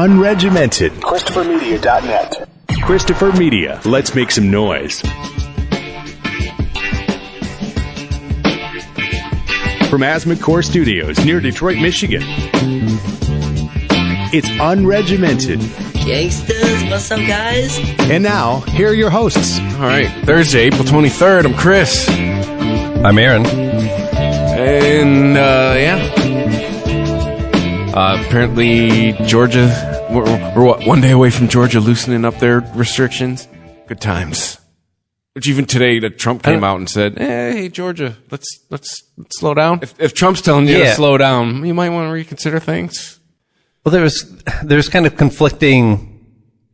unregimented. ChristopherMedia.net. Christopher Media. Let's make some noise. From Asthma Core Studios near Detroit, Michigan. It's unregimented. Gangsters, what's up, guys? And now, here are your hosts. All right, Thursday, April 23rd. I'm Chris. I'm Aaron. And, apparently Georgia, we're what, one day away from Georgia loosening up their restrictions? Good times. Which even today, Trump came out and said, hey, Georgia, let's slow down. If Trump's telling you to slow down, you might want to reconsider things. Well, there's kind of conflicting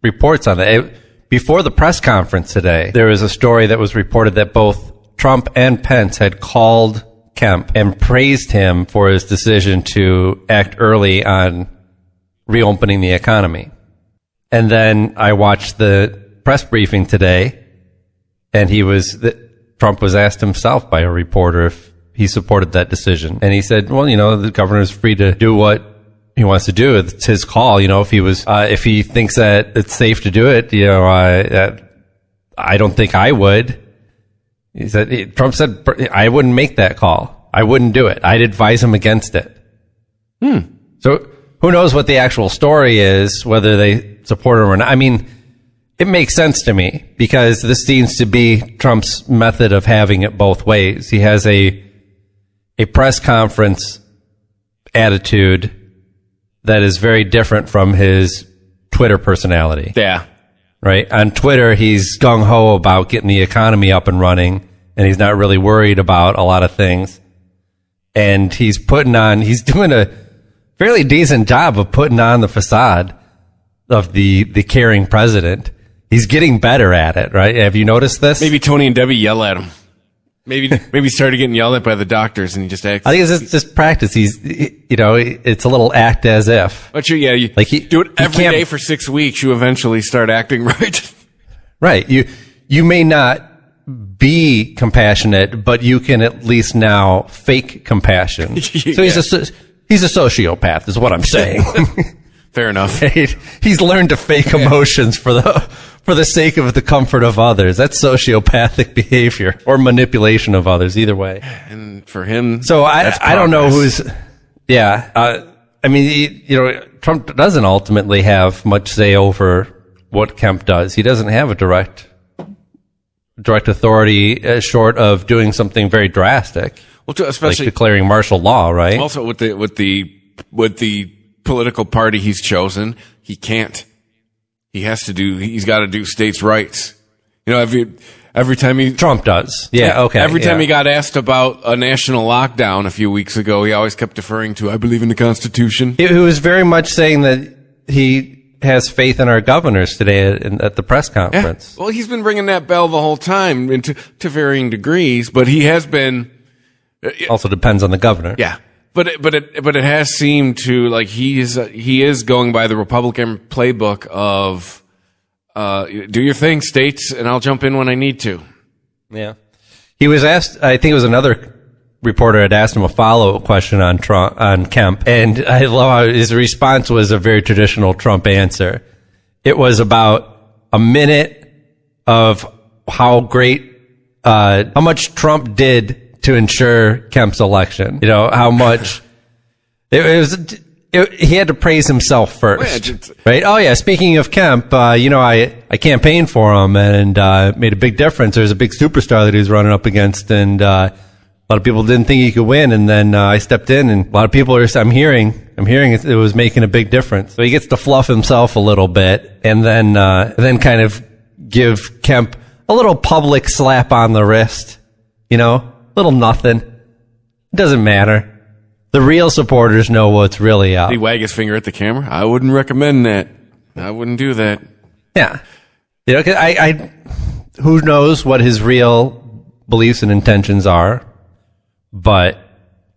reports on that. Before the press conference today, there was a story that was reported that both Trump and Pence had called Kemp and praised him for his decision to act early on reopening the economy. And then I watched the press briefing today, and Trump was asked himself by a reporter if he supported that decision. And he said, well, the governor's free to do what he wants to do. It's his call. If he thinks that it's safe to do it, I don't think I would. He said, Trump said, I wouldn't make that call. I wouldn't do it. I'd advise him against it. So who knows what the actual story is, whether they support him or not. I mean, it makes sense to me because this seems to be Trump's method of having it both ways. He has a press conference attitude that is very different from his Twitter personality. Yeah. Right? On Twitter, he's gung-ho about getting the economy up and running, and he's not really worried about a lot of things. And he's doing a fairly decent job of putting on the facade of the caring president. He's getting better at it, right? Have you noticed this? Maybe Tony and Debbie yell at him. Maybe he started getting yelled at by the doctors and he just acts. I think it's just practice. It's a little act as if. But do it every day for 6 weeks, you eventually start acting right. Right. You may not be compassionate, but you can at least now fake compassion. So he's a sociopath is what I'm saying. Fair enough. He's learned to fake emotions for the sake of the comfort of others. That's sociopathic behavior or manipulation of others, either way. And for him, so I don't know who's, Trump doesn't ultimately have much say over what Kemp does. He doesn't have a direct authority short of doing something very drastic. Well, especially like declaring martial law, right? Also with the political party he's chosen, he can't. He's got to do states' rights. Every time Trump does. Yeah, okay. Every time he got asked about a national lockdown a few weeks ago, he always kept deferring to, I believe in the Constitution. He was very much saying that he has faith in our governors today at the press conference. Yeah. Well, he's been ringing that bell the whole time to varying degrees, but he has been. Also depends on the governor. Yeah. But it has seemed to, like, he is going by the Republican playbook of do your thing, states, and I'll jump in when I need to. Yeah. He was asked, I think it was another reporter had asked him a follow-up question on Kemp, and I love how his response was a very traditional Trump answer. It was about a minute of how much Trump did to ensure Kemp's election. How much he had to praise himself first, right? Oh yeah. Speaking of Kemp, I campaigned for him and made a big difference. There's a big superstar that he was running up against, and a lot of people didn't think he could win. And then I stepped in, and a lot of people I'm hearing it was making a big difference. So he gets to fluff himself a little bit, and then kind of give Kemp a little public slap on the wrist, little nothing. It doesn't matter. The real supporters know what's really up. Did he wag his finger at the camera? I wouldn't recommend that. I wouldn't do that. Yeah. 'Cause who knows what his real beliefs and intentions are, but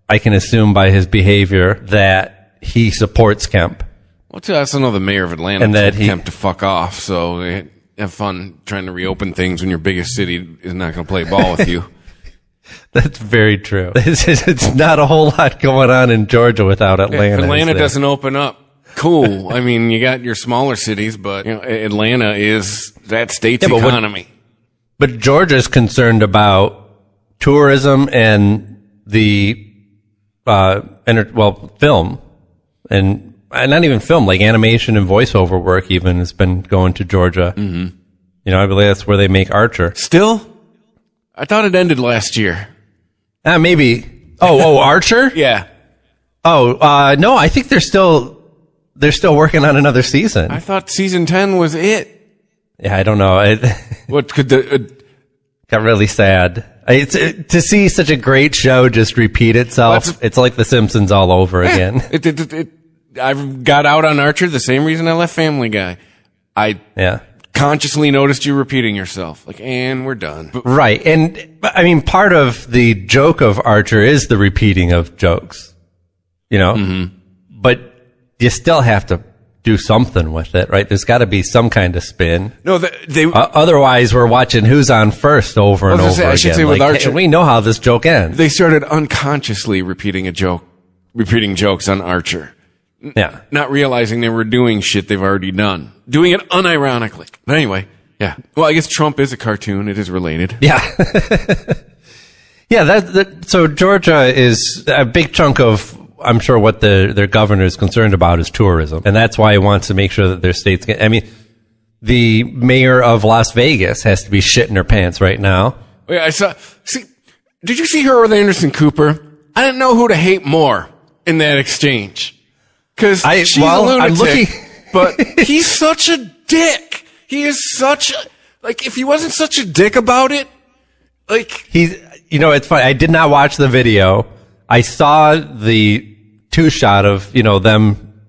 I can assume by his behavior that he supports Kemp. Well, too, I also know the mayor of Atlanta and told Kemp to fuck off, so have fun trying to reopen things when your biggest city is not going to play ball with you. That's very true. It's not a whole lot going on in Georgia without Atlanta. If Atlanta doesn't open up, cool. I mean, you got your smaller cities, but Atlanta is that state's economy. But Georgia's concerned about tourism and the film, and not even film, like animation and voiceover work even has been going to Georgia. Mm-hmm. I believe that's where they make Archer. Still? I thought it ended last year. Maybe. Oh, Archer? Yeah. Oh, no, I think they're still working on another season. I thought season 10 was it. Yeah, I don't know. What could got really sad. To see such a great show just repeat itself. It's like The Simpsons all over again. I got out on Archer the same reason I left Family Guy. I consciously noticed you repeating yourself. And we're done. Right. And I mean, part of the joke of Archer is the repeating of jokes, Mm-hmm. But you still have to do something with it, right? There's got to be some kind of spin. No, otherwise we're watching Who's On First over and over again. I should say with Archer, we know how this joke ends. They started unconsciously repeating jokes on Archer. Yeah. Not realizing they were doing shit they've already done. Doing it unironically. But anyway, yeah. Well, I guess Trump is a cartoon. It is related. Yeah. Yeah, so Georgia is a big chunk of, I'm sure, what their governor is concerned about is tourism. And that's why he wants to make sure that their state's the mayor of Las Vegas has to be shitting her pants right now. Oh, yeah, did you see her with Anderson Cooper? I didn't know who to hate more in that exchange. Cause she's a lunatic, but he's such a dick. He is such if he wasn't such a dick about it, it's funny. I did not watch the video. I saw the 2-shot of, them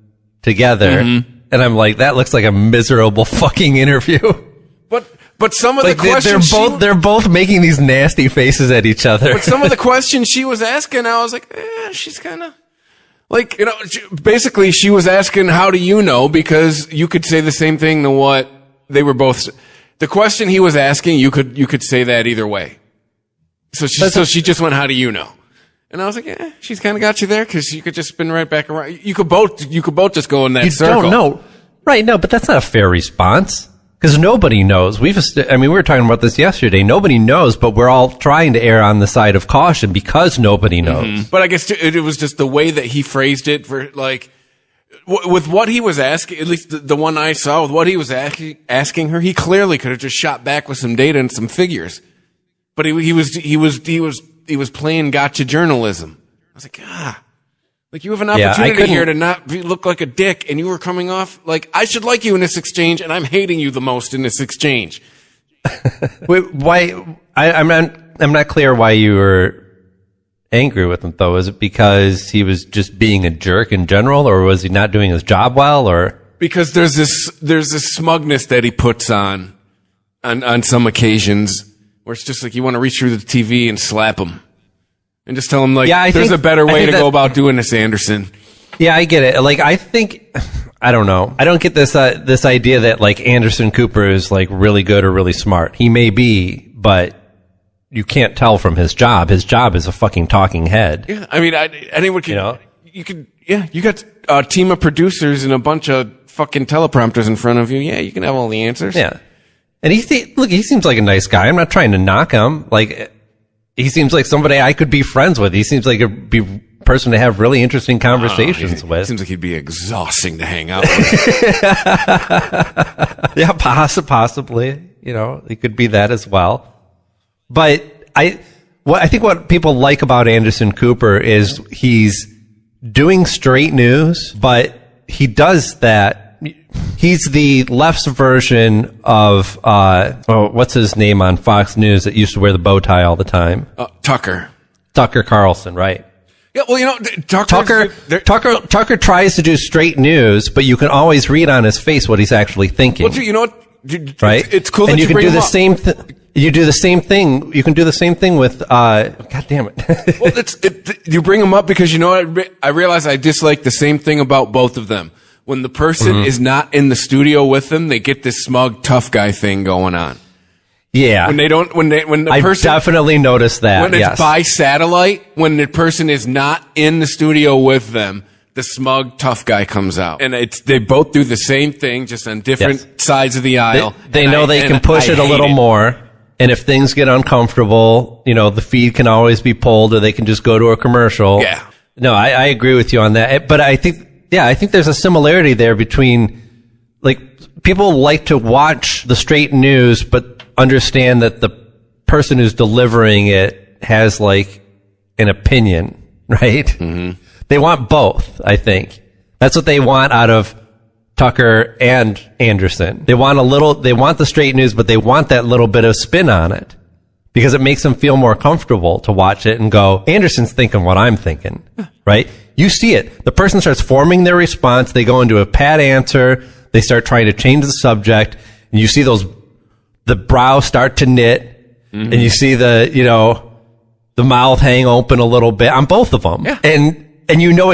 together, and I'm like, that looks like a miserable fucking interview. But some of the questions they're both making these nasty faces at each other. But some of the questions she was asking, I was like, she's kind of basically she was asking, how do you know? Because you could say the same thing to what they were both. The question he was asking, you could say that either way. So she just went, how do you know? And I was like, she's kind of got you there because you could just spin right back around. You could both just go in that circle. You don't know. Right. No, but that's not a fair response because nobody knows. We were talking about this yesterday. Nobody knows, but we're all trying to err on the side of caution because nobody knows. Mm-hmm. But I guess it was just the way that he phrased it for with what he was asking, at least the one I saw with what he was asking her, he clearly could have just shot back with some data and some figures. But he was playing gotcha journalism. I was like, you have an opportunity here to not look like a dick, and you were coming off like I should like you in this exchange, and I'm hating you the most in this exchange. Wait, why? I'm not clear why you were angry with him though. Is it because he was just being a jerk in general, or was he not doing his job well, or? Because there's this smugness that he puts on some occasions. Where it's just like you want to reach through the TV and slap him. And just tell him, there's a better way to go about doing this, Anderson. Yeah, I get it. I don't know. I don't get this idea that, Anderson Cooper is, really good or really smart. He may be, but you can't tell from his job. His job is a fucking talking head. Yeah, I mean, anyone can, you got a team of producers and a bunch of fucking teleprompters in front of you. Yeah, you can have all the answers. Yeah. And he seems like a nice guy. I'm not trying to knock him. He seems like somebody I could be friends with. He seems like a person to have really interesting conversations with. Seems like he'd be exhausting to hang out with. Yeah, possibly. It could be that as well. But I think what people like about Anderson Cooper is he's doing straight news, but he does that. He's the left's version of, what's his name on Fox News that used to wear the bow tie all the time? Tucker Carlson, right? Yeah, well, Tucker tries to do straight news, but you can always read on his face what he's actually thinking. Well, you know what? Right? It's cool and that you can do the same thing. You do the same thing. You can do the same thing with, God damn it. Well, you bring him up because I realize I dislike the same thing about both of them. When the person is not in the studio with them, they get this smug tough guy thing going on. Yeah. I definitely noticed that. When it's by satellite, when the person is not in the studio with them, the smug tough guy comes out, and they both do the same thing, just on different sides of the aisle. They know they can push it a little more, and if things get uncomfortable, the feed can always be pulled, or they can just go to a commercial. Yeah. No, I agree with you on that, but I think there's a similarity there between, like, people like to watch the straight news, but understand that the person who's delivering it has, like, an opinion, right? Mm-hmm. They want both, I think. That's what they want out of Tucker and Anderson. They want the straight news, but they want that little bit of spin on it because it makes them feel more comfortable to watch it and go, Anderson's thinking what I'm thinking, right? You see it. The person starts forming their response. They go into a pat answer. They start trying to change the subject, and you see the brow start to knit, and you see the mouth hang open a little bit on both of them. Yeah. And you know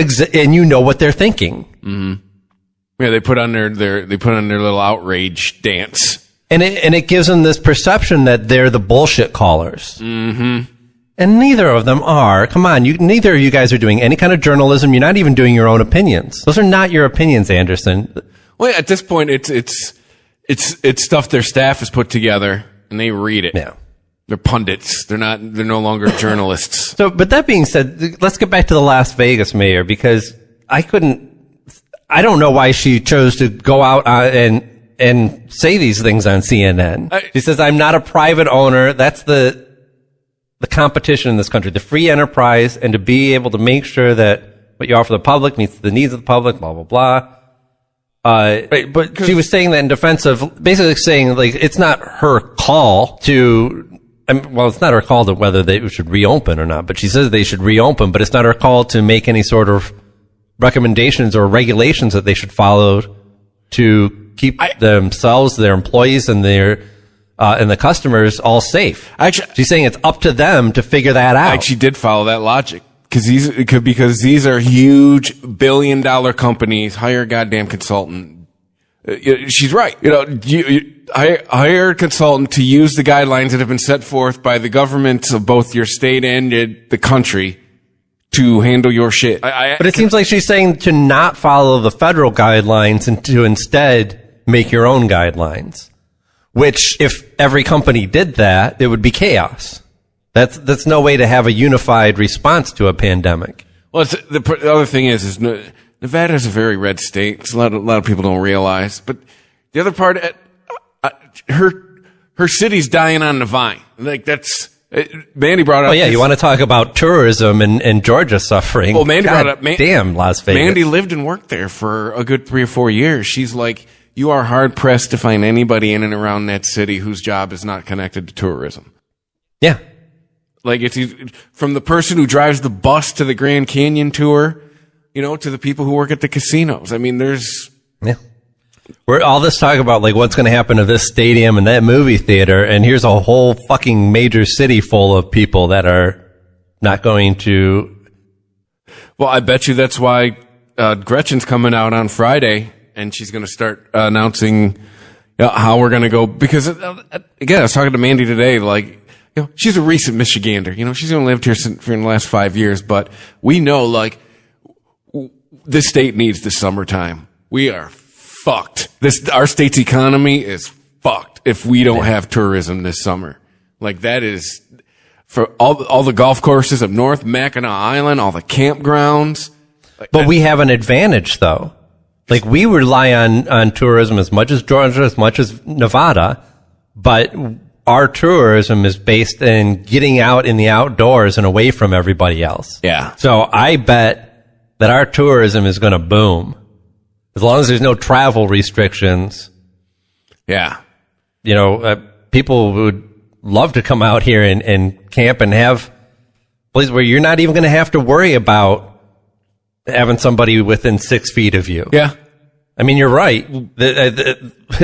what they're thinking. Mm-hmm. Yeah, they put on their little outrage dance, and it gives them this perception that they're the bullshit callers. Mm-hmm. And neither of them are. Come on, neither of you guys are doing any kind of journalism. You're not even doing your own opinions. Those are not your opinions, Anderson. Well, at this point, it's stuff their staff has put together, and they read it. Yeah. They're pundits. They're no longer journalists. So, but that being said, let's get back to the Las Vegas mayor, because I don't know why she chose to go out and say these things on CNN. She says, I'm not a private owner. That's the competition in this country, the free enterprise, and to be able to make sure that what you offer the public meets the needs of the public, blah, blah, blah. But she was saying that in defense of basically saying, like, it's not her call to, it's not her call to whether they should reopen or not, but she says they should reopen, but it's not her call to make any sort of recommendations or regulations that they should follow to keep themselves, their employees, and and the customers all safe. Actually, she's saying it's up to them to figure that out. She did follow that logic. Because these are huge billion-dollar companies. Hire a goddamn consultant. She's right. You hire a consultant to use the guidelines that have been set forth by the governments of both your state and the country to handle your shit. But it seems like she's saying to not follow the federal guidelines and to instead make your own guidelines. Which, if every company did that, it would be chaos. That's no way to have a unified response to a pandemic. Well, the other thing is Nevada is a very red state. It's a lot of people don't realize. But the other part, her city's dying on the vine. Like, that's, Mandy brought up. Oh yeah, you want to talk about tourism and Georgia suffering? Well, Mandy brought up. Damn, Las Vegas. Mandy lived and worked there for a good 3 or 4 years. She's like, you are hard pressed to find anybody in and around that city whose job is not connected to tourism. Yeah. Like, it's from the person who drives the bus to the Grand Canyon tour, to the people who work at the casinos. I mean, yeah. We're all this talk about, like, what's going to happen to this stadium and that movie theater, and here's a whole fucking major city full of people that are not going to. Well, I bet you that's why Gretchen's coming out on Friday, and she's going to start announcing how we're going to go. Because, again, I was talking to Mandy today, like, she's a recent Michigander. She's only lived here for the last 5 years, but we know, like, this state needs the summertime. We are fucked. Our state's economy is fucked if we don't have tourism this summer. Like, that is for all the golf courses up north, Mackinac Island, all the campgrounds. But we have an advantage, though. Like, we rely on tourism as much as Georgia, as much as Nevada, but our tourism is based in getting out in the outdoors and away from everybody else. Yeah. So I bet that our tourism is going to boom. As long as there's no travel restrictions. Yeah. People would love to come out here and camp and have places where you're not even going to have to worry about having somebody within 6 feet of you. Yeah. I mean, you're right.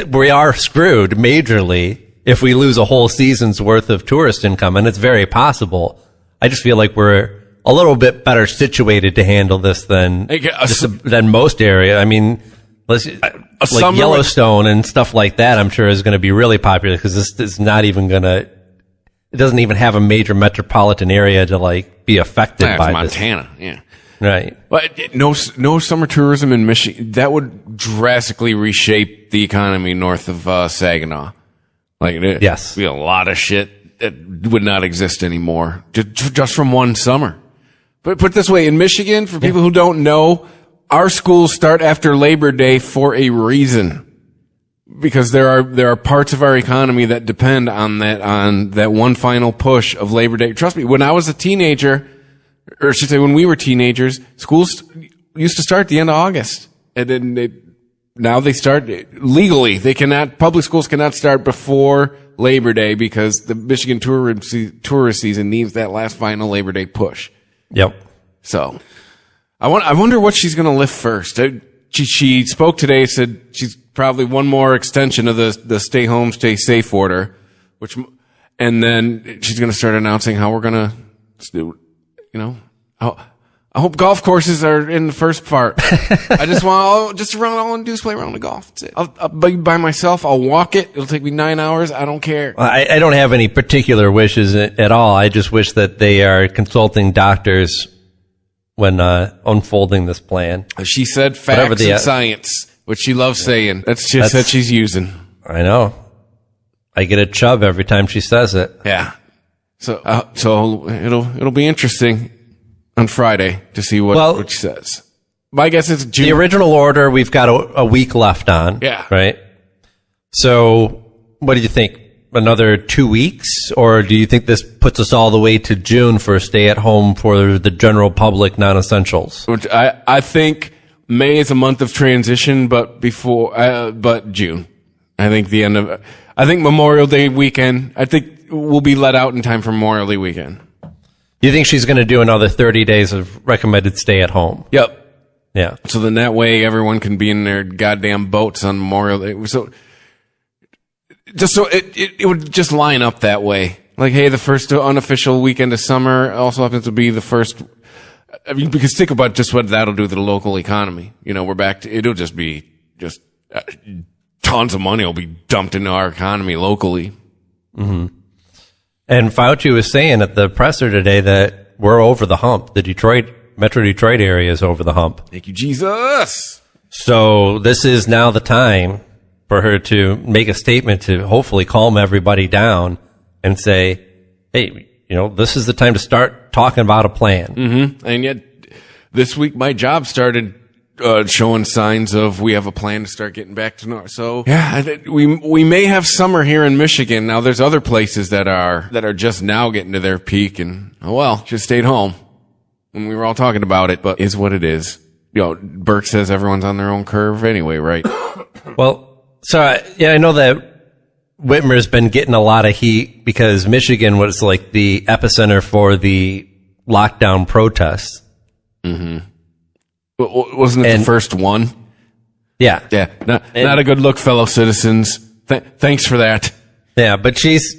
We are screwed majorly if we lose a whole season's worth of tourist income, and it's very possible. I just feel like we're a little bit better situated to handle this than most area. I mean, like Yellowstone and stuff like that, I'm sure is going to be really popular because this is not even going to. It doesn't even have a major metropolitan area to, like, be affected by Montana, this. yeah. Right. But no summer tourism in Michigan. That would drastically reshape the economy north of Saginaw. Yes. Be a lot of shit that would not exist anymore just from one summer. But put it this way, in Michigan, for people who don't know, our schools start after Labor Day for a reason. Because there are parts of our economy that depend on that one final push of Labor Day. Trust me, when I was a teenager, or I should say when we were teenagers, schools used to start at the end of August. And then now they start legally. Public schools cannot start before Labor Day because the Michigan tourist season needs that last final Labor Day push. Yep. So I wonder what she's going to lift first. She spoke today, said she's probably one more extension of the stay home, stay safe order, and then she's going to start announcing how we're going to, I hope golf courses are in the first part. I just want all I want to do is play around the golf. That's it. I'll be by myself. I'll walk it. It'll take me 9 hours. I don't care. Well, I don't have any particular wishes at all. I just wish that they are consulting doctors when unfolding this plan. She said facts and science, which she loves saying. That's that she's using. I know. I get a chub every time she says it. Yeah. So it'll be interesting on Friday to see what she says. My guess is June. The original order we've got a week left on. Yeah. Right? So what do you think? Another 2 weeks? Or do you think this puts us all the way to June for a stay at home for the general public, non-essentials? Which I think May is a month of transition, but June. I think Memorial Day weekend, I think we'll be let out in time for Memorial Day weekend. You think she's going to do another 30 days of recommended stay at home? Yep. Yeah. So then that way everyone can be in their goddamn boats on Memorial Day. So it would just line up that way. Like, hey, the first unofficial weekend of summer also happens to be the first. I mean, because think about just what that'll do to the local economy. We're back to, it'll just be tons of money will be dumped into our economy locally. Mm-hmm. And Fauci was saying at the presser today that we're over the hump. The Metro Detroit area is over the hump. Thank you, Jesus. So this is now the time for her to make a statement to hopefully calm everybody down and say, hey, this is the time to start talking about a plan. Mm-hmm. And yet this week my job started showing signs of we have a plan to start getting back to north. So yeah, we may have summer here in Michigan. Now there's other places that are just now getting to their peak and just stayed home when we were all talking about it, but is what it is. Burke says everyone's on their own curve anyway, right? Well, so I know that Whitmer's been getting a lot of heat because Michigan was like the epicenter for the lockdown protests. Mm-hmm. Wasn't it the first one? Yeah. Yeah. Not a good look, fellow citizens. Thanks for that. Yeah, but she's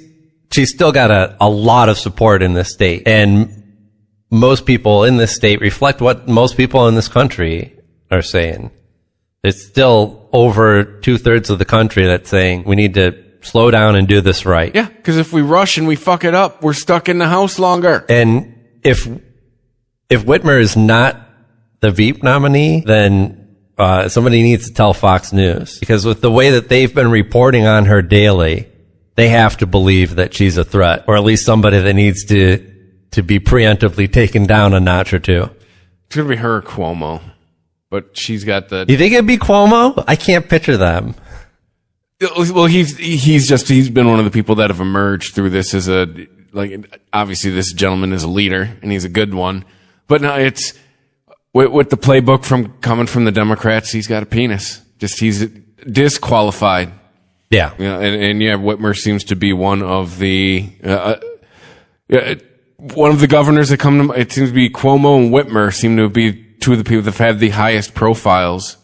still got a lot of support in this state. And most people in this state reflect what most people in this country are saying. It's still over 2/3 of the country that's saying we need to slow down and do this right. Yeah, because if we rush and we fuck it up, we're stuck in the house longer. And if Whitmer is not the Veep nominee, then somebody needs to tell Fox News. Because with the way that they've been reporting on her daily, they have to believe that she's a threat, or at least somebody that needs to be preemptively taken down a notch or two. It's going to be her or Cuomo. But she's got the... You think it'd be Cuomo? I can't picture them. Well, he's been one of the people that have emerged through this as obviously this gentleman is a leader and he's a good one. But no, it's with the playbook coming from the Democrats, he's got a penis. He's disqualified. Yeah. Whitmer seems to be one of the governors that come to, it seems to be Cuomo and Whitmer seem to be two of the people that have had the highest profiles.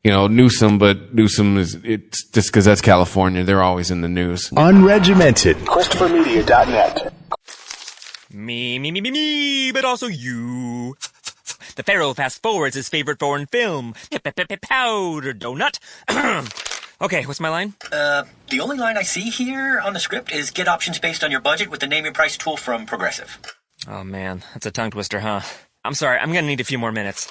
Newsom it's just because that's California. They're always in the news. Unregimented. ChristopherMedia.net. Me, but also you. The Pharaoh fast forwards his favorite foreign film, Powder Donut. Okay, what's my line? The only line I see here on the script is get options based on your budget with the name your price tool from Progressive. Oh man, that's a tongue twister, huh? I'm sorry, I'm gonna need a few more minutes.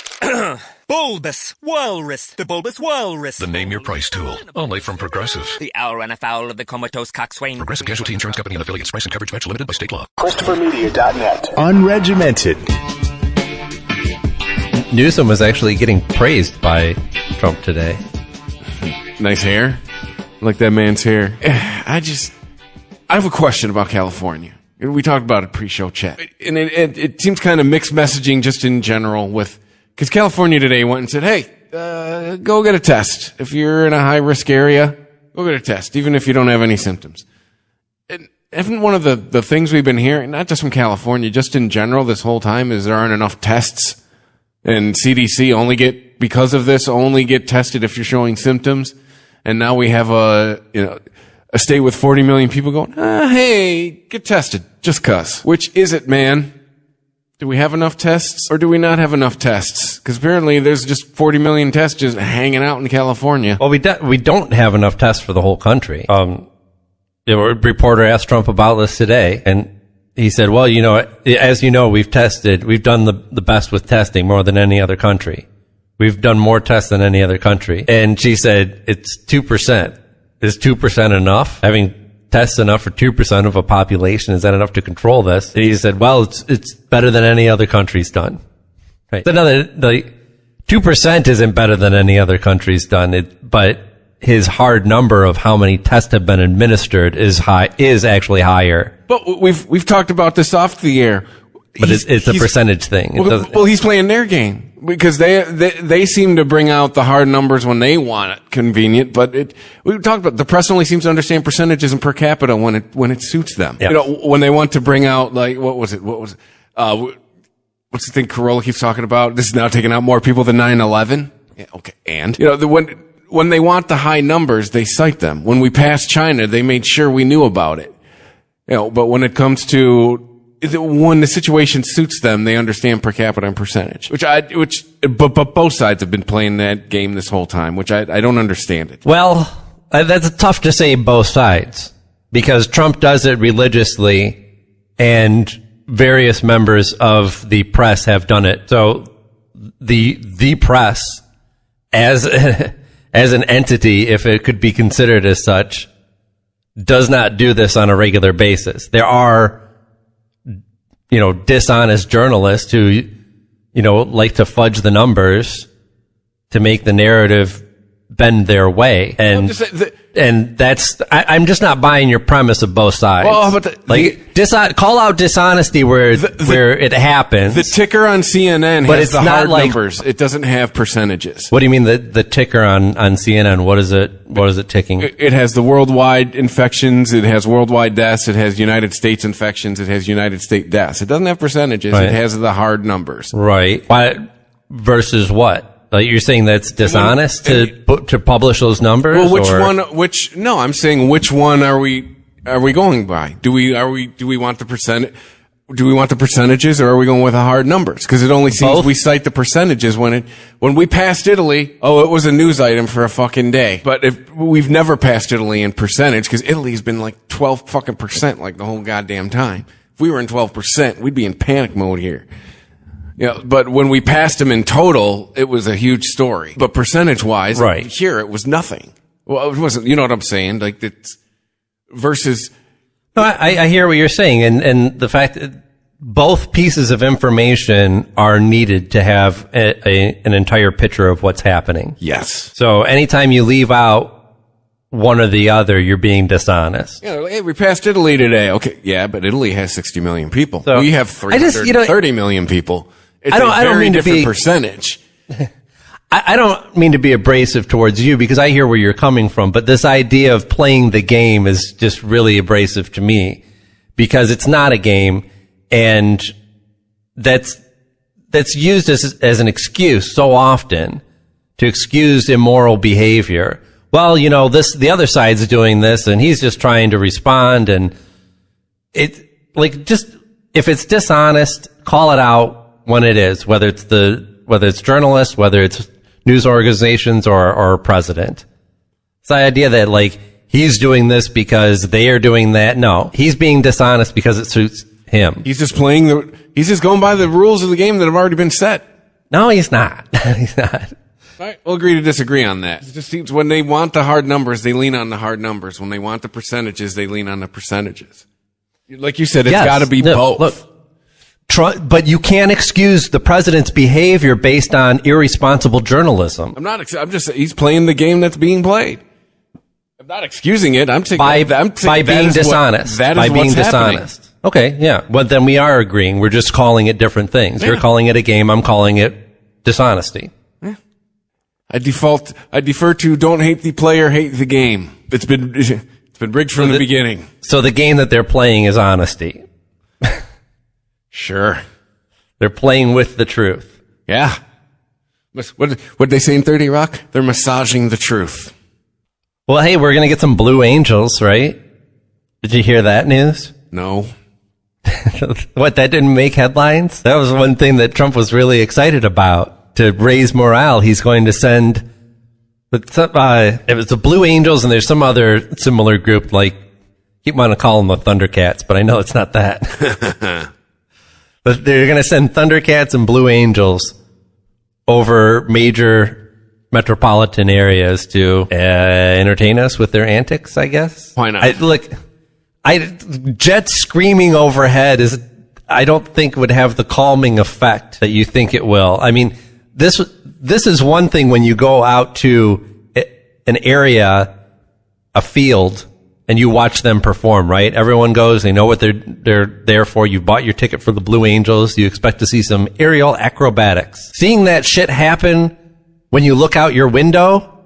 Bulbous Walrus, the Bulbous Walrus. The Name Your Price tool, only from Progressive. The owl ran afoul of the comatose coxswain. Progressive Casualty Insurance Company and affiliates. Price and coverage match limited by state law. ChristopherMedia.net. Unregimented. Newsom was actually getting praised by Trump today. Nice hair. I like that man's hair. I have a question about California. We talked about it pre-show chat. And it seems kind of mixed messaging just in general because California today went and said, hey, go get a test. If you're in a high-risk area, go get a test, even if you don't have any symptoms. And haven't one of the things we've been hearing, not just from California, just in general this whole time, is there aren't enough tests. And CDC because of this, only get tested if you're showing symptoms. And now we have a state with 40 million people going, hey, get tested, just cuss. Which is it, man? Do we have enough tests or do we not have enough tests? Because apparently there's just 40 million tests just hanging out in California. Well, we don't have enough tests for the whole country. A reporter asked Trump about this today, and he said, well, as you know, we've done the best with testing more than any other country. We've done more tests than any other country. And she said, it's 2%. Is 2% enough? Having tests enough for 2% of a population, is that enough to control this? And he said, well, it's better than any other country's done. Right. So the 2% isn't better than any other country's done, but his hard number of how many tests have been administered is actually higher. But we've talked about this off the air. But it's a percentage thing. Well, he's playing their game because they seem to bring out the hard numbers when they want it convenient. But we talked about the press only seems to understand percentages and per capita when it suits them. Yeah. When they want to bring out what's the thing Corolla keeps talking about? This is now taking out more people than 9/11. Yeah, okay, and when they want the high numbers, they cite them. When we passed China, they made sure we knew about it. But when it comes to when the situation suits them, they understand per capita and percentage, but both sides have been playing that game this whole time, which I don't understand it. Well, that's tough to say both sides because Trump does it religiously and various members of the press have done it. So the press as an entity, if it could be considered as such, does not do this on a regular basis. There are dishonest journalists who, like to fudge the numbers to make the narrative bend their way. And I'm just not buying your premise of both sides. Well, but call out dishonesty where it happens. The ticker on CNN has the hard numbers. It doesn't have percentages. What do you mean the ticker on CNN? What is it ticking? It has the worldwide infections. It has worldwide deaths. It has United States infections. It has United States deaths. It doesn't have percentages. Right. It has the hard numbers. Right. Versus what? You're saying that's dishonest to publish those numbers? Well, no, I'm saying which one are we going by? Do we want the percentage? Do we want the percentages or are we going with the hard numbers? Because it only seems we cite the percentages when we passed Italy. Oh, it was a news item for a fucking day. But if we've never passed Italy in percentage because Italy's been like 12% like the whole goddamn time. If we were in 12%, we'd be in panic mode here. But when we passed them in total, it was a huge story. But percentage-wise, right. Here it was nothing. Well, it wasn't. You know what I'm saying? Like it's versus. No, I hear what you're saying, and the fact that both pieces of information are needed to have an entire picture of what's happening. Yes. So anytime you leave out one or the other, you're being dishonest. Hey, we passed Italy today. Okay, yeah, but Italy has 60 million people. So we have 330 million people. It's a very different percentage. I don't mean to be abrasive towards you because I hear where you're coming from, but this idea of playing the game is just really abrasive to me because it's not a game, and that's used as an excuse so often to excuse immoral behavior. Well, the other side's doing this and he's just trying to respond, and if it's dishonest, call it out when it is, whether it's journalists, whether it's news organizations or president. It's the idea that he's doing this because they are doing that. No, he's being dishonest because it suits him. He's just going by the rules of the game that have already been set. No, he's not. He's not. All right, we'll agree to disagree on that. It just seems when they want the hard numbers, they lean on the hard numbers. When they want the percentages, they lean on the percentages. Like you said, it's got to be both. Look, but you can't excuse the president's behavior based on irresponsible journalism. He's playing the game that's being played. I'm not excusing it. I'm saying by being That dishonest. is by being what's happening. dishonest. Okay, yeah. Well, then we are agreeing. We're just calling it different things. Yeah. You're calling it a game. I'm calling it dishonesty. Yeah. I defer to don't hate the player, hate the game. It's been rigged from the beginning. So the game that they're playing is honesty. Sure. They're playing with the truth. Yeah. What'd they say in 30 Rock? They're massaging the truth. Well, hey, we're going to get some Blue Angels, right? Did you hear that news? No. What, that didn't make headlines? That was one thing that Trump was really excited about. To raise morale, he's going to send, it was the Blue Angels, and there's some other similar group, like, you want to call them the Thundercats, but I know it's not that. But they're going to send Thundercats and Blue Angels over major metropolitan areas to entertain us with their antics, I guess. Why not? Jets screaming overhead I don't think would have the calming effect that you think it will. I mean, this is one thing when you go out to an area, a field, and you watch them perform, right? Everyone goes, they know what they're there for. You bought your ticket for the Blue Angels. You expect to see some aerial acrobatics. Seeing that shit happen when you look out your window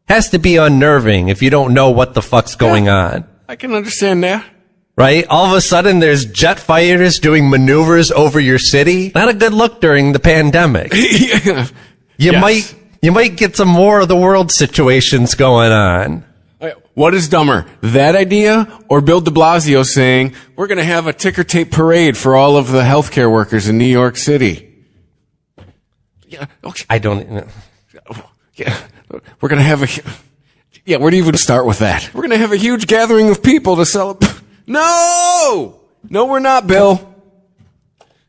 has to be unnerving if you don't know what the fuck's going on. I can understand that. Right? All of a sudden there's jet fighters doing maneuvers over your city. Not a good look during the pandemic. Yeah. You might get some more of the world situations going on. What is dumber, that idea or Bill de Blasio saying, we're going to have a ticker tape parade for all of the healthcare workers in New York City? Yeah, okay. I don't know. Yeah, we're going to have where do you even start with that? We're going to have a huge gathering of people to celebrate. No, we're not, Bill.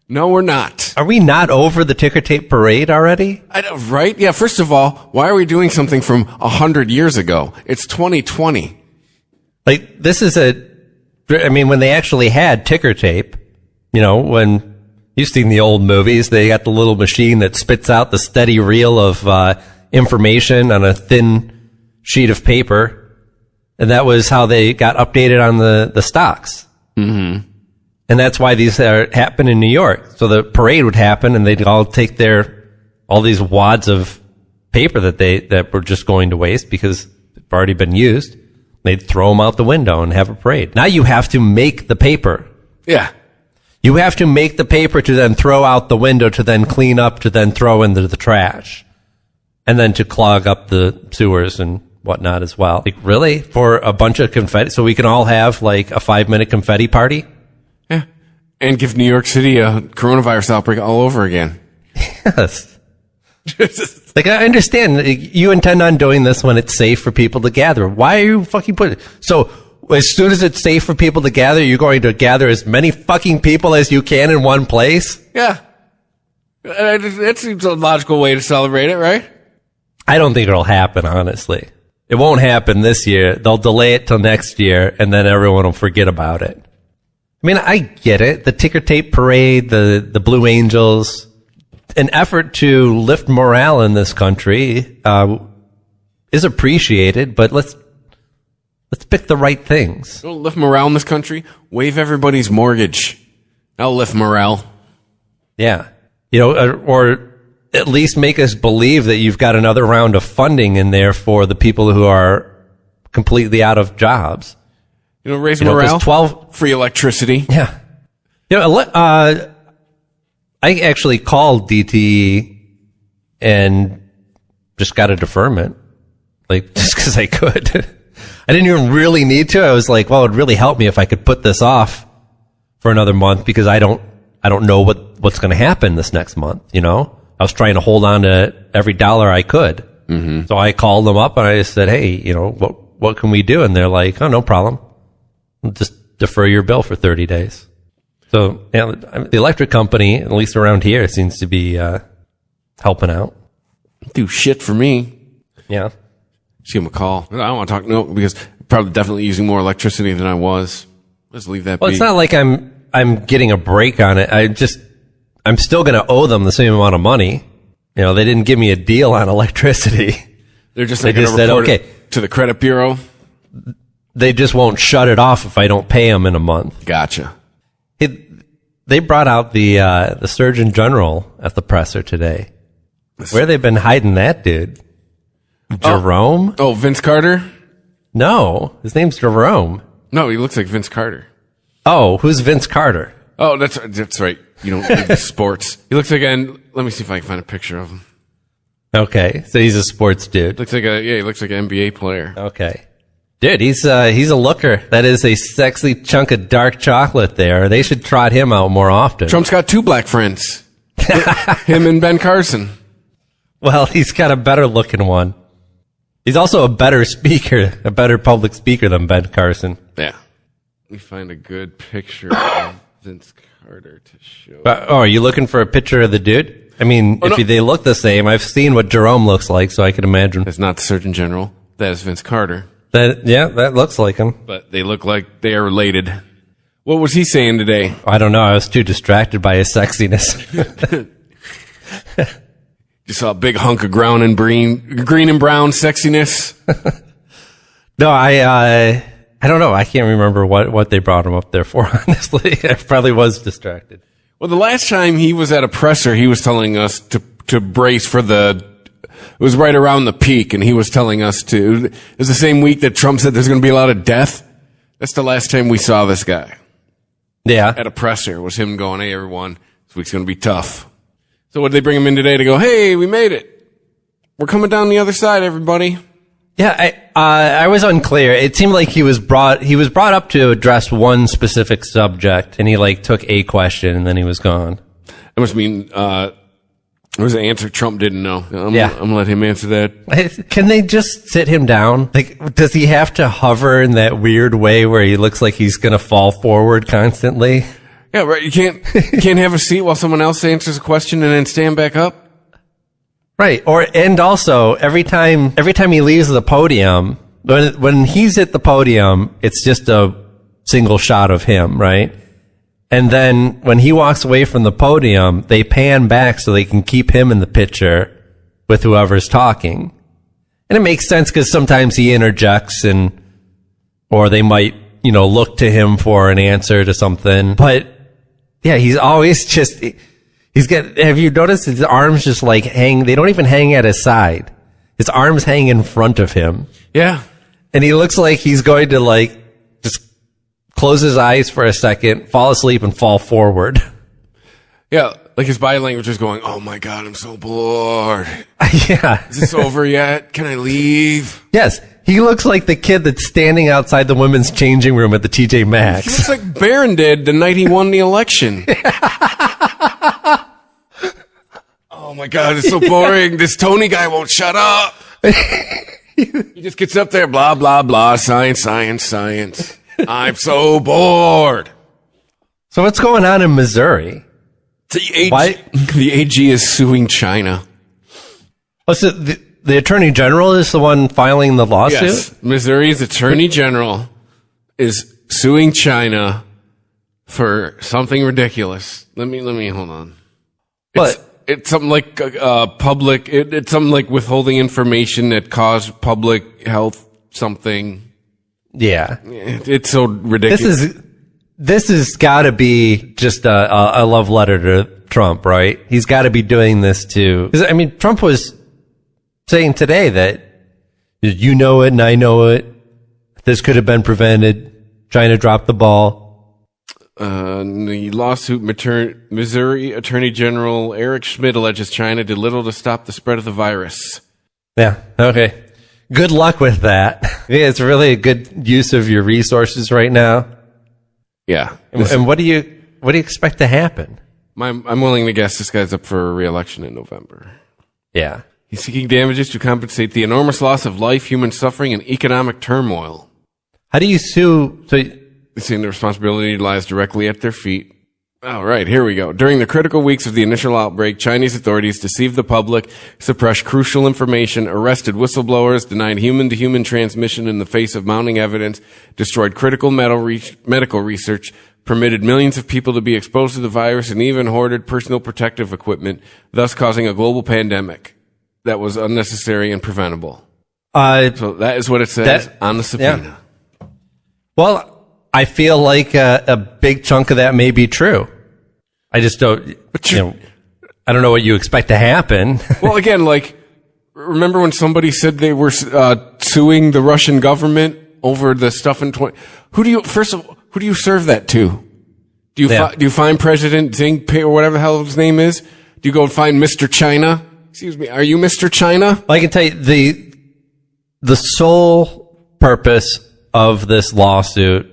No, we're not. Are we not over the ticker tape parade already? Right? Yeah, first of all, why are we doing something from 100 years ago? It's 2020. Like, this is when they actually had ticker tape, when you've seen the old movies, they got the little machine that spits out the steady reel of information on a thin sheet of paper. And that was how they got updated on the stocks. Mm-hmm. And that's why these happen in New York. So the parade would happen, and they'd all take all these wads of paper that were just going to waste because they've already been used. They'd throw them out the window and have a parade. Now you have to make the paper. Yeah. You have to make the paper to then throw out the window, to then clean up, to then throw into the trash, and then to clog up the sewers and whatnot as well. Like, really? For a bunch of confetti? So we can all have like a 5-minute confetti party? Yeah. And give New York City a coronavirus outbreak all over again. Yes. Like, I understand you intend on doing this when it's safe for people to gather. Why are you fucking putting it? So as soon as it's safe for people to gather, you're going to gather as many fucking people as you can in one place? Yeah. That seems a logical way to celebrate it, right? I don't think it'll happen, honestly. It won't happen this year. They'll delay it till next year, and then everyone will forget about it. I mean, I get it. The ticker tape parade, the Blue Angels, an effort to lift morale in this country is appreciated, but let's pick the right things. Don't lift morale in this country. Waive everybody's mortgage. That'll lift morale. Yeah. Or at least make us believe that you've got another round of funding in there for the people who are completely out of jobs. Raise morale. 12 free electricity. Yeah. I actually called DTE and just got a deferment, just because I could. I didn't even really need to. I was like, well, it'd really help me if I could put this off for another month because I don't know what's going to happen this next month. I was trying to hold on to every dollar I could. Mm-hmm. So I called them up and I just said, hey, what can we do? And they're like, oh, no problem. We'll just defer your bill for 30 days. So the electric company, at least around here, seems to be helping out. Do shit for me. Yeah. Just give him a call. I don't want to talk because probably definitely using more electricity than I was. Let's leave that Well, be. it's not like I'm getting a break on it. I'm still going to owe them the same amount of money. You know, they didn't give me a deal on electricity. They're just They not going just to said, report okay. it to the credit bureau. They just won't shut it off if I don't pay them in a month. Gotcha. They brought out the Surgeon General at the presser today. Where they've been hiding that dude? Jerome? Oh, Vince Carter? No, his name's Jerome. No, he looks like Vince Carter. Oh, who's Vince Carter? Oh, that's right. You don't read the sports. He looks like let me see if I can find a picture of him. Okay, so he's a sports dude. He looks like an NBA player. Okay. Dude, he's a looker. That is a sexy chunk of dark chocolate there. They should trot him out more often. Trump's got two black friends. Him and Ben Carson. Well, he's got a better looking one. He's also a better speaker, a better public speaker than Ben Carson. Yeah. Let me find a good picture of Vince Carter to show. Are you looking for a picture of the dude? I mean, no. they look the same. I've seen what Jerome looks like, so I can imagine. That's not the Surgeon General. That is Vince Carter. That looks like him. But they look like they are related. What was he saying today? I don't know. I was too distracted by his sexiness. You saw a big hunk of green and brown sexiness. No, I don't know. I can't remember what they brought him up there for, honestly. I probably was distracted. Well, the last time he was at a presser, he was telling us to brace for it was right around the peak, and he was telling us it was the same week that Trump said there's going to be a lot of death. That's the last time we saw this guy. Yeah. At a presser, was him going, hey, everyone, this week's going to be tough. So what did they bring him in today to go, hey, we made it. We're coming down the other side, everybody. Yeah, I was unclear. It seemed like he was brought up to address one specific subject, and he took a question, and then he was gone. That must mean it was an answer Trump didn't know. I'm gonna let him answer that. Can they just sit him down? Does he have to hover in that weird way where he looks like he's gonna fall forward constantly? Yeah, right. You can't have a seat while someone else answers a question and then stand back up. Right. And also every time he leaves the podium, when he's at the podium, it's just a single shot of him, right? And then when he walks away from the podium, they pan back so they can keep him in the picture with whoever's talking. And it makes sense because sometimes he interjects or they might, look to him for an answer to something. But yeah, he's always have you noticed his arms just hang, they don't even hang at his side. His arms hang in front of him. Yeah. And he looks like he's going to just close his eyes for a second, fall asleep, and fall forward. Yeah, his body language is going, oh my God, I'm so bored. Yeah. Is this over yet? Can I leave? Yes. He looks like the kid that's standing outside the women's changing room at the TJ He Maxx. looks like Barron did the night he won the election. Oh my God, it's so boring. This Tony guy won't shut up. He just gets up there, blah, blah, blah, science, science, science. I'm so bored. So what's going on in Missouri? The AG is suing China. Oh, so the Attorney General is the one filing the lawsuit? Yes. Missouri's Attorney General is suing China for something ridiculous. Let me hold on. It's something like public. It's something like withholding information that caused public health something. Yeah. It's so ridiculous. This has got to be just a love letter to Trump, right? He's got to be doing this too. Trump was saying today that you know it and I know it. This could have been prevented. China dropped the ball. The lawsuit, Missouri Attorney General Eric Schmidt alleges China did little to stop the spread of the virus. Yeah. Okay. Good luck with that. Yeah, it's really a good use of your resources right now. Yeah. And what do you expect to happen? I'm willing to guess this guy's up for re-election in November. Yeah. He's seeking damages to compensate the enormous loss of life, human suffering, and economic turmoil. How do you sue? Saying the responsibility lies directly at their feet. All right, here we go. During the critical weeks of the initial outbreak, Chinese authorities deceived the public, suppressed crucial information, arrested whistleblowers, denied human-to-human transmission in the face of mounting evidence, destroyed critical medical research, permitted millions of people to be exposed to the virus, and even hoarded personal protective equipment, thus causing a global pandemic that was unnecessary and preventable. So that is what it says on the subpoena. Yeah. Well, I feel like a big chunk of that may be true. I just don't, I don't know what you expect to happen. Well, again, like, remember when somebody said they were suing the Russian government over the stuff in who do you serve that to? Do you find President Xi or whatever the hell his name is? Do you go find Mr. China? Excuse me, are you Mr. China? Well, I can tell you the sole purpose of this lawsuit,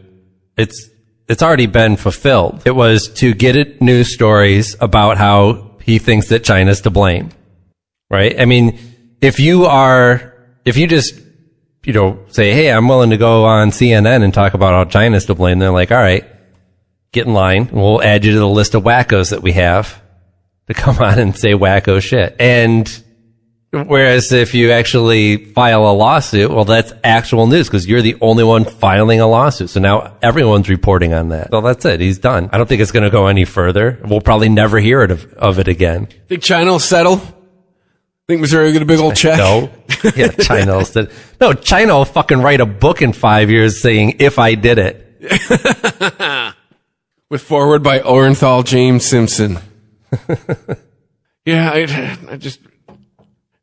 it's already been fulfilled. It was to get news stories about how he thinks that China's to blame, right? I mean, if you just, say, hey, I'm willing to go on CNN and talk about how China's to blame, they're like, all right, get in line. We'll add you to the list of wackos that we have to come on and say wacko shit. And whereas if you actually file a lawsuit, well, that's actual news because you're the only one filing a lawsuit. So now everyone's reporting on that. So that's it. He's done. I don't think it's going to go any further. We'll probably never hear of it again. Think China will settle? Think Missouri will get a big old check? No. Yeah, China will settle. No, China will fucking write a book in 5 years saying, if I did it. With foreword by Orenthal James Simpson. Yeah, I just...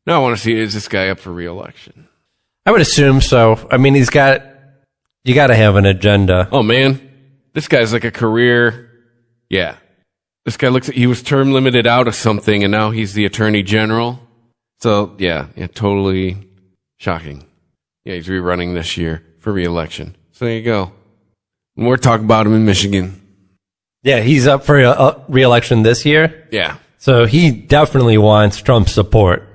No, I want to see, is this guy up for re-election? I would assume so. I mean, you got to have an agenda. Oh, man. This guy's like a career. Yeah. This guy he was term limited out of something, and now he's the attorney general. So, yeah, totally shocking. Yeah, he's rerunning this year for re-election. So there you go. More talk about him in Michigan. Yeah, he's up for re-election this year. Yeah. So he definitely wants Trump's support.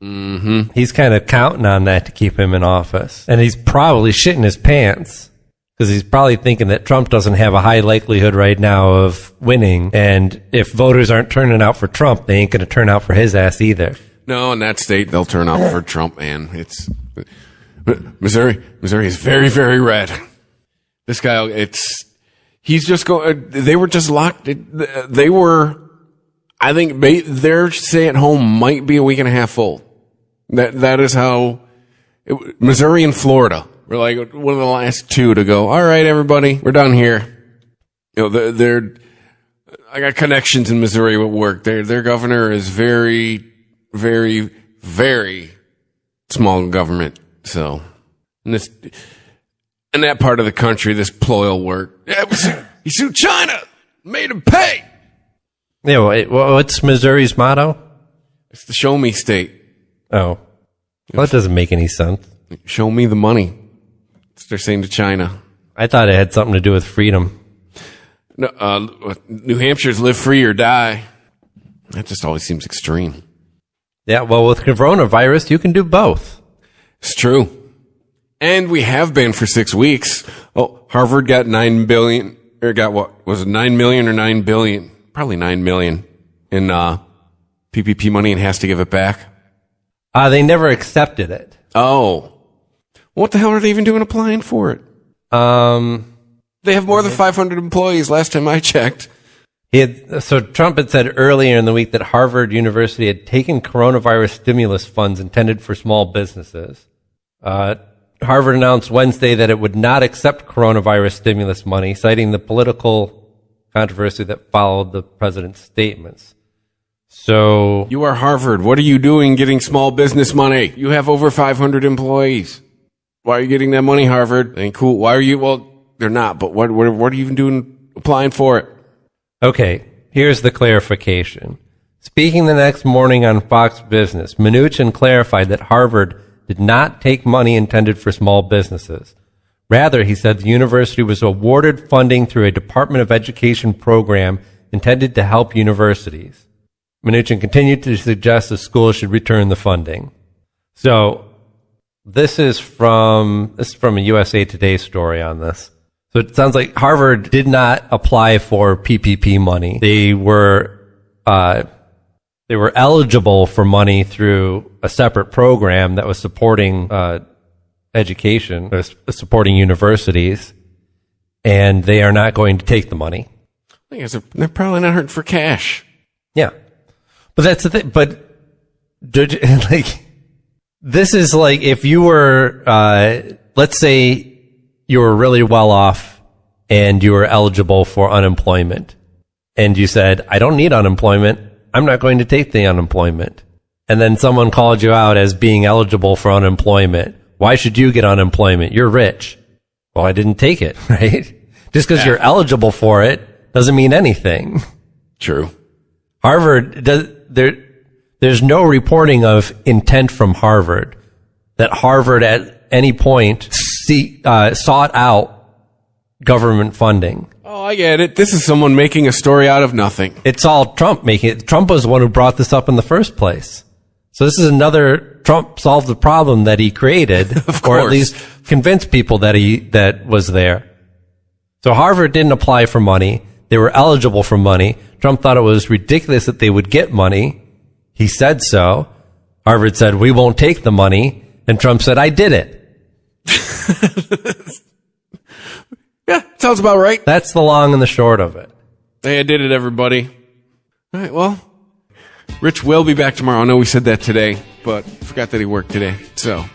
Mm-hmm. He's kind of counting on that to keep him in office. And he's probably shitting his pants because he's probably thinking that Trump doesn't have a high likelihood right now of winning. And if voters aren't turning out for Trump, they ain't going to turn out for his ass either. No, in that state, they'll turn out for Trump, man. It's Missouri is very, very red. This guy, he's just they were just locked. They were, I think their stay at home might be a week and a half full. That is how Missouri and Florida were like one of the last two to go. All right, everybody, we're done here. I got connections in Missouri at work. Their governor is very, very, very small government. So, in that part of the country, this ploy will work. He sued China, made him pay. Yeah, what's Missouri's motto? It's the show me state. Oh. Well, that doesn't make any sense. Show me the money. That's what they're saying to China. I thought it had something to do with freedom. No, New Hampshire's live free or die. That just always seems extreme. Yeah, well, with coronavirus, you can do both. It's true. And we have been for 6 weeks. Oh, Harvard got $9 billion, or got what? Was it $9 million or $9 billion? Probably $9 million in PPP money and has to give it back. They never accepted it. Oh. What the hell are they even doing applying for it? They have more than 500 employees last time I checked. So Trump had said earlier in the week that Harvard University had taken coronavirus stimulus funds intended for small businesses. Harvard announced Wednesday that it would not accept coronavirus stimulus money, citing the political controversy that followed the president's statements. So you are Harvard. What are you doing getting small business money? You have over 500 employees. Why are you getting that money, Harvard? Ain't cool. Why are you? Well, they're not. But what are you even doing applying for it? Okay, here's the clarification. Speaking the next morning on Fox Business, Mnuchin clarified that Harvard did not take money intended for small businesses. Rather, he said the university was awarded funding through a Department of Education program intended to help universities. Mnuchin continued to suggest the school should return the funding. So, this is from a USA Today story on this. So it sounds like Harvard did not apply for PPP money. They were eligible for money through a separate program that was supporting education, supporting universities, and they are not going to take the money. I guess they're probably not hurting for cash. Yeah, but that's the thing. But like, this is like if you were, let's say, you were really well off and you were eligible for unemployment, and you said, "I don't need unemployment. I'm not going to take the unemployment." And then someone called you out as being eligible for unemployment. Why should you get unemployment? You're rich. Well, I didn't take it, right? Just because you're eligible for it doesn't mean anything. True. Harvard there's no reporting of intent from Harvard that Harvard at any point sought out government funding. Oh, I get it. This is someone making a story out of nothing. It's all Trump making it. Trump was the one who brought this up in the first place. So this is another Trump solved the problem that he created, or at least convinced people that was there. So Harvard didn't apply for money. They were eligible for money. Trump thought it was ridiculous that they would get money. He said so. Harvard said, "We won't take the money." And Trump said, "I did it." Yeah, sounds about right. That's the long and the short of it. Hey, I did it, everybody. All right, well, Rich will be back tomorrow. I know we said that today, but forgot that he worked today. So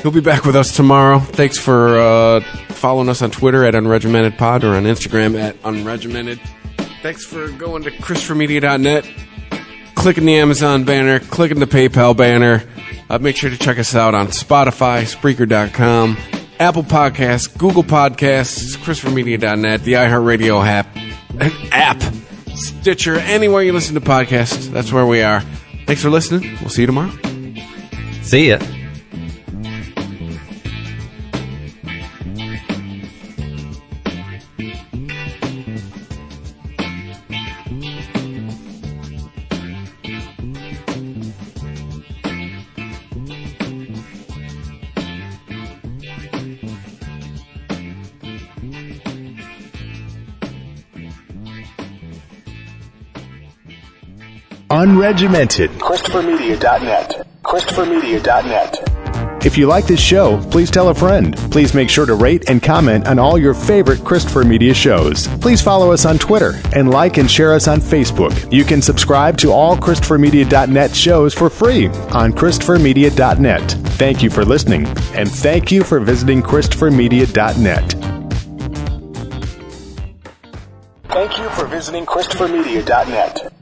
he'll be back with us tomorrow. Thanks for following us on Twitter at UnregimentedPod or on Instagram at Unregimented. Thanks for going to ChristopherMedia.net, clicking the Amazon banner, clicking the PayPal banner. Make sure to check us out on Spotify, Spreaker.com, Apple Podcasts, Google Podcasts, ChristopherMedia.net, the iHeartRadio app, Stitcher, anywhere you listen to podcasts. That's where we are. Thanks for listening. We'll see you tomorrow. See ya. Unregimented. ChristopherMedia.net. ChristopherMedia.net. If you like this show, please tell a friend. Please make sure to rate and comment on all your favorite Christopher Media shows. Please follow us on Twitter and like and share us on Facebook. You can subscribe to all ChristopherMedia.net shows for free on ChristopherMedia.net. Thank you for listening, and thank you for visiting ChristopherMedia.net. Thank you for visiting ChristopherMedia.net.